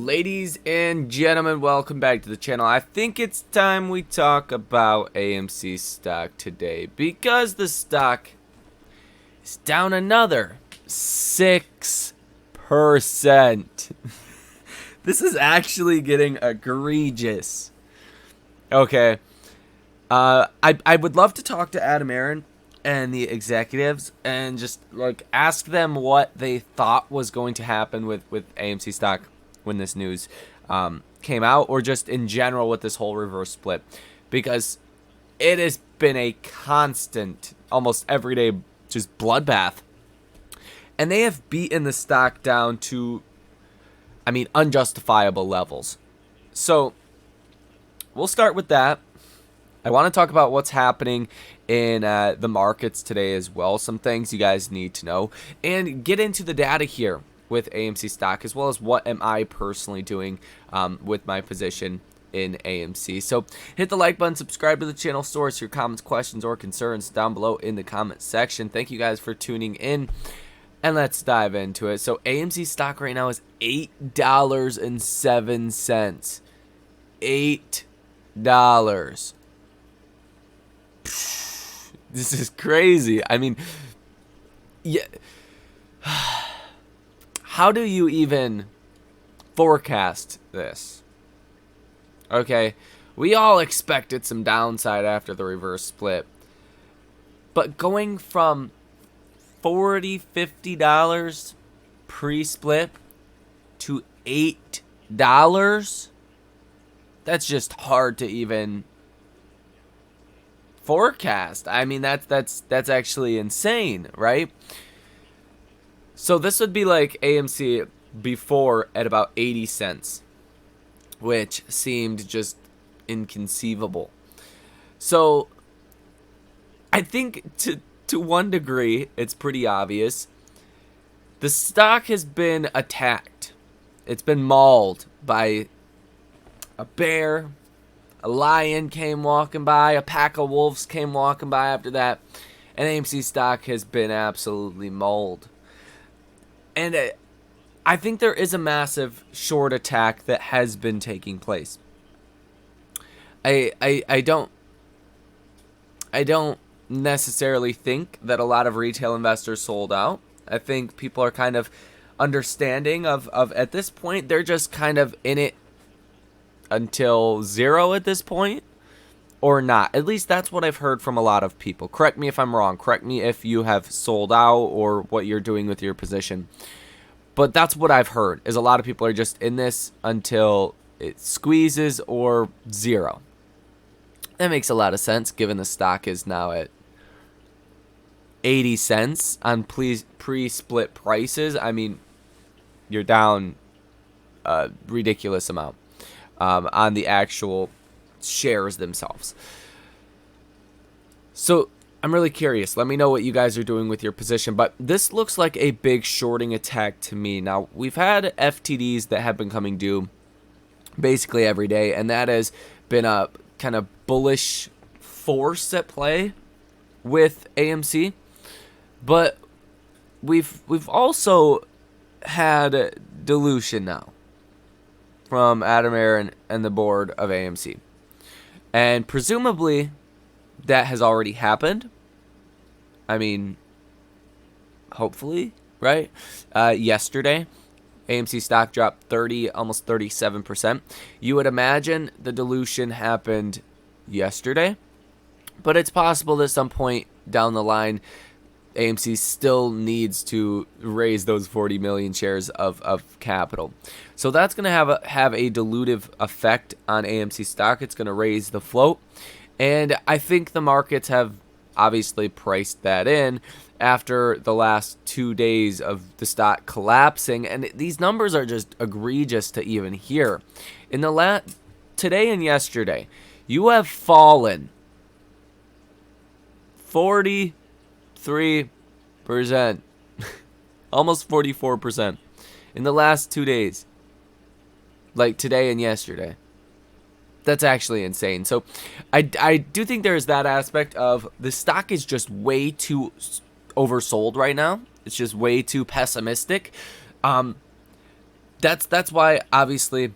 Ladies and gentlemen, welcome back to the channel. I think it's time we talk about AMC stock today because the stock is down another 6%. This is actually getting egregious. Okay. I would love to talk to Adam Aaron and the executives and just like ask them what they thought was going to happen with AMC stock when this news came out, or just in general with this whole reverse split, because it has been a constant, almost everyday, just bloodbath, and they have beaten the stock down to, I mean, unjustifiable levels. So we'll start with that. I want to talk about what's happening in the markets today as well, some things you guys need to know, and get into the data here with AMC stock, as well as what am I personally doing with my position in AMC. So hit the like button, subscribe to the channel, source your comments, questions, or concerns down below in the comment section. Thank you guys for tuning in, and let's dive into it. So AMC stock right now is $8.07. $8. This is crazy. I mean, yeah. How do you even forecast this? Okay, we all expected some downside after the reverse split, but going from $40, $50 pre-split to $8, that's just hard to even forecast. I mean, that's actually insane, right? So this would be like AMC before at about 80 cents, which seemed just inconceivable. So I think to one degree, it's pretty obvious. The stock has been attacked. It's been mauled by a bear. A lion came walking by. A pack of wolves came walking by after that. And AMC stock has been absolutely mauled. And I think there is a massive short attack that has been taking place. I don't necessarily think that a lot of retail investors sold out. I think people are kind of understanding of at this point, they're just kind of in it until zero at this point, or not. At least that's what I've heard from a lot of people. Correct me if I'm wrong. Correct me if you have sold out or what you're doing with your position. But that's what I've heard, is a lot of people are just in this until it squeezes or zero. That makes a lot of sense given the stock is now at 80 cents on pre-split prices. I mean, you're down a ridiculous amount on the actual shares themselves. So I'm really curious. Let me know what you guys are doing with your position. But this looks like a big shorting attack to me. Now, we've had FTDs that have been coming due basically every day, and that has been a kind of bullish force at play with AMC. But we've also had dilution now from Adam Aaron and the board of AMC. And presumably that has already happened. I mean, hopefully, right? Yesterday, AMC stock dropped 30, almost 37%. You would imagine the dilution happened yesterday, but it's possible that at some point down the line, AMC still needs to raise those 40 million shares of capital. So that's going to have a dilutive effect on AMC stock. It's going to raise the float. And I think the markets have obviously priced that in after the last 2 days of the stock collapsing. And these numbers are just egregious to even hear. In the today and yesterday, you have fallen 43%, almost 44% in the last 2 days, like today and yesterday. That's actually insane. So I do think there's that aspect of the stock is just way too oversold right now. It's just way too pessimistic. that's why, obviously,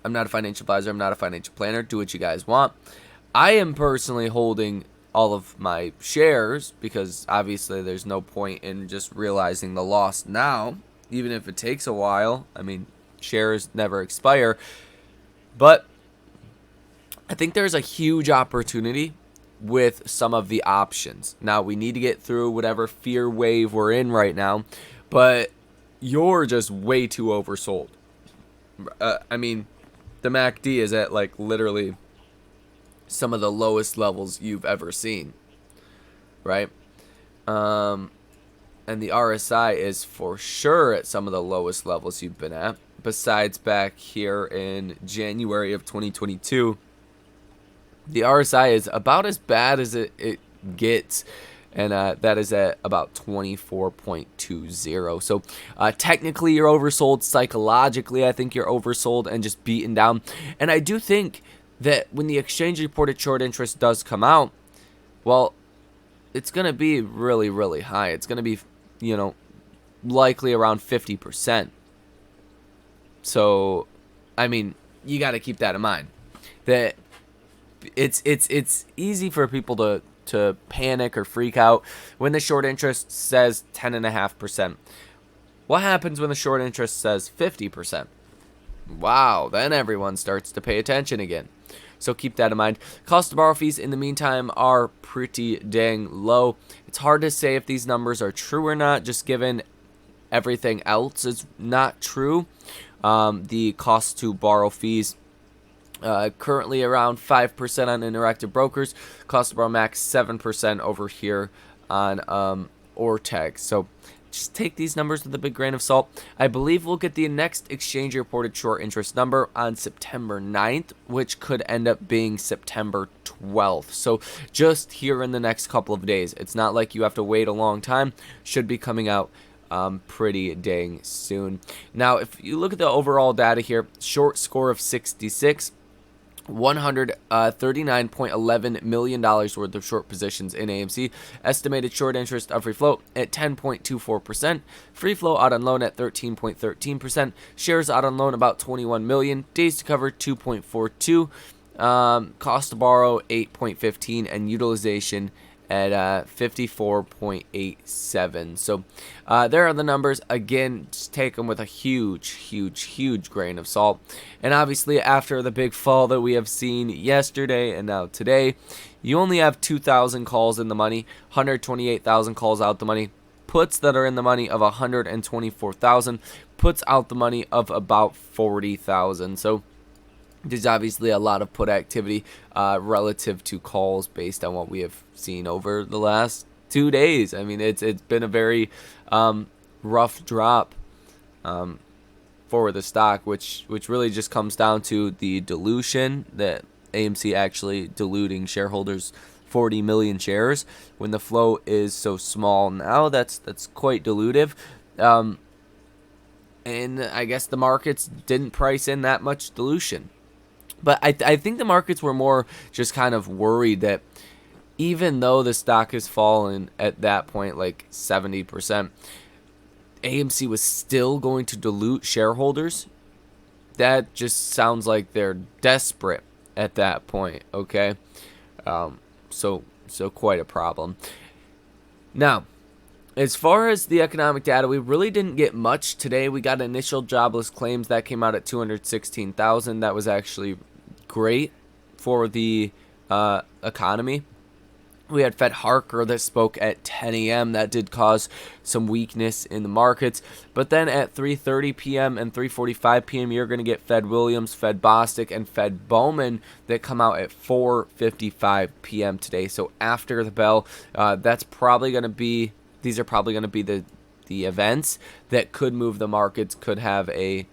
I'm not a financial advisor. I'm not a financial planner. Do what you guys want. I am personally holding all of my shares because obviously there's no point in just realizing the loss now, even if it takes a while. I mean, shares never expire. But I think there's a huge opportunity with some of the options. Now, we need to get through whatever fear wave we're in right now, but you're just way too oversold. I mean, the MACD is at like literally some of the lowest levels you've ever seen, right? And the RSI is for sure at some of the lowest levels you've been at, besides back here in January of 2022. The RSI is about as bad as it gets, and that is at about 24.20. So technically you're oversold. Psychologically, I think you're oversold and just beaten down. And I do think that when the exchange reported short interest does come out, well, it's going to be really, really high. It's going to be, likely around 50%. So, I mean, you got to keep that in mind. That it's easy for people to panic or freak out when the short interest says 10.5%. What happens when the short interest says 50%? Wow, then everyone starts to pay attention again. So keep that in mind. Cost to borrow fees in the meantime are pretty dang low. It's hard to say if these numbers are true or not, just given everything else is not true. The cost to borrow fees currently around 5% on interactive brokers. Cost to borrow max 7% over here on Ortex. So just take these numbers with a big grain of salt. I believe we'll get the next exchange reported short interest number on September 9th, which could end up being September 12th. So just here in the next couple of days. It's not like you have to wait a long time. Should be coming out pretty dang soon. Now, if you look at the overall data here, short score of 66. $139.11 million worth of short positions in AMC. Estimated short interest of free float at 10.24%. Free float out on loan at 13.13%. Shares out on loan about 21 million. Days to cover 2.42. Cost to borrow 8.15, and utilization at 54.87. So there are the numbers. Again, just take them with a huge grain of salt. And obviously, after the big fall that we have seen yesterday and now today, you only have 2,000 calls in the money, 128,000 calls out the money. Puts that are in the money of 124,000. Puts out the money of about 40,000. So there's obviously a lot of put activity relative to calls based on what we have seen over the last 2 days. I mean, it's been a very rough drop for the stock, which really just comes down to the dilution that AMC actually diluting shareholders 40 million shares when the flow is so small now. That's quite dilutive. And I guess the markets didn't price in that much dilution. But I think the markets were more just kind of worried that even though the stock has fallen at that point like 70%, AMC was still going to dilute shareholders. That just sounds like they're desperate at that point, okay? So quite a problem. Now, as far as the economic data, we really didn't get much today. We got initial jobless claims that came out at 216,000. That was actually great for the economy. We had Fed Harker that spoke at 10 a.m. That did cause some weakness in the markets. But then at 3:30 p.m. and 3:45 p.m., you're going to get Fed Williams, Fed Bostic, and Fed Bowman that come out at 4:55 p.m. today. So after the bell, that's probably going to be, these are probably going to be the events that could move the markets, could have a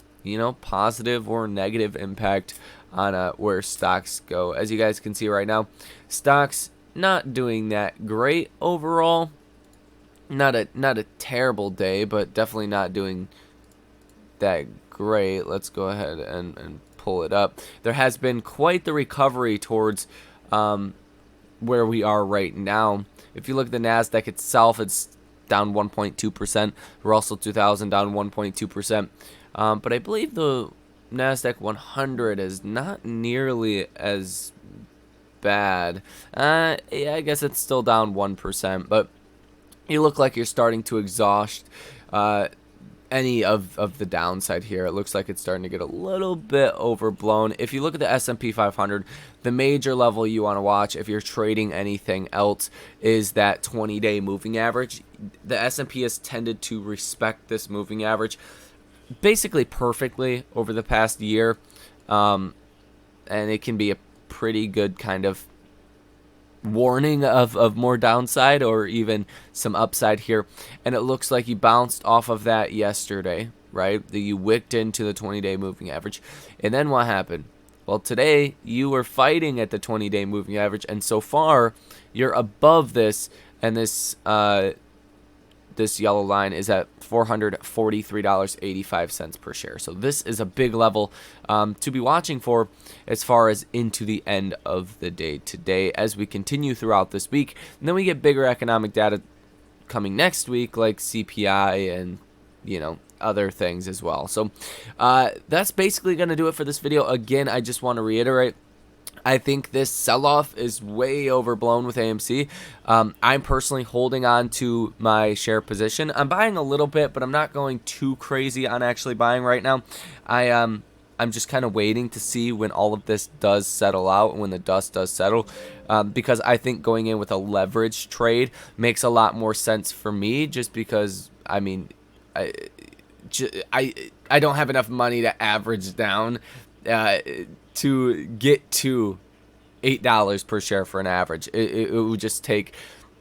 positive or negative impact on where stocks go. As you guys can see right now, stocks not doing that great overall. Not a terrible day, but definitely not doing that great. Let's go ahead and pull it up. There has been quite the recovery towards where we are right now. If you look at the NASDAQ itself, it's down 1.2%. Russell 2000 down 1.2%. But I believe the NASDAQ 100 is not nearly as bad. Yeah, I guess it's still down 1%, but you look like you're starting to exhaust any of the downside here. It looks like it's starting to get a little bit overblown. If you look at the S&P 500, the major level you want to watch if you're trading anything else is that 20-day moving average. The S&P has tended to respect this moving average basically perfectly over the past year, and it can be a pretty good kind of warning of more downside or even some upside here. And it looks like you bounced off of that yesterday, right? That you wicked into the 20-day moving average. And then what happened? Well, today you were fighting at the 20-day moving average, and so far you're above this, and this this yellow line is at $443.85 per share. So this is a big level to be watching for as far as into the end of the day today as we continue throughout this week. And then we get bigger economic data coming next week, like CPI and, you know, other things as well. So that's basically going to do it for this video. Again, I just want to reiterate, I think this sell-off is way overblown with AMC. I'm personally holding on to my share position. I'm buying a little bit, but I'm not going too crazy on actually buying right now. I'm just kind of waiting to see when all of this does settle out and when the dust does settle, because I think going in with a leverage trade makes a lot more sense for me, just because, I mean, I don't have enough money to average down to get to $8 per share for an average. It would just take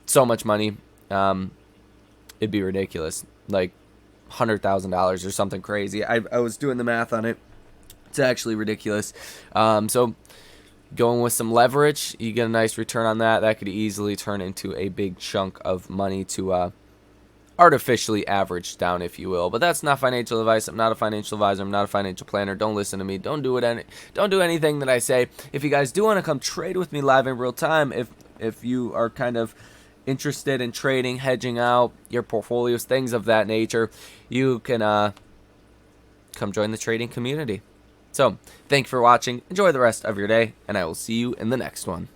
so much money. It'd be ridiculous, like $100,000 or something crazy. I was doing the math on it. It's actually ridiculous. So going with some leverage, you get a nice return on that. That could easily turn into a big chunk of money to artificially averaged down, if you will. But that's not financial advice. I'm not a financial advisor. I'm not a financial planner. Don't listen to me. Don't do anything that I say. If you guys do want to come trade with me live in real time, if you are kind of interested in trading, hedging out your portfolios, things of that nature, you can come join the trading community. So thank you for watching. Enjoy the rest of your day, and I will see you in the next one.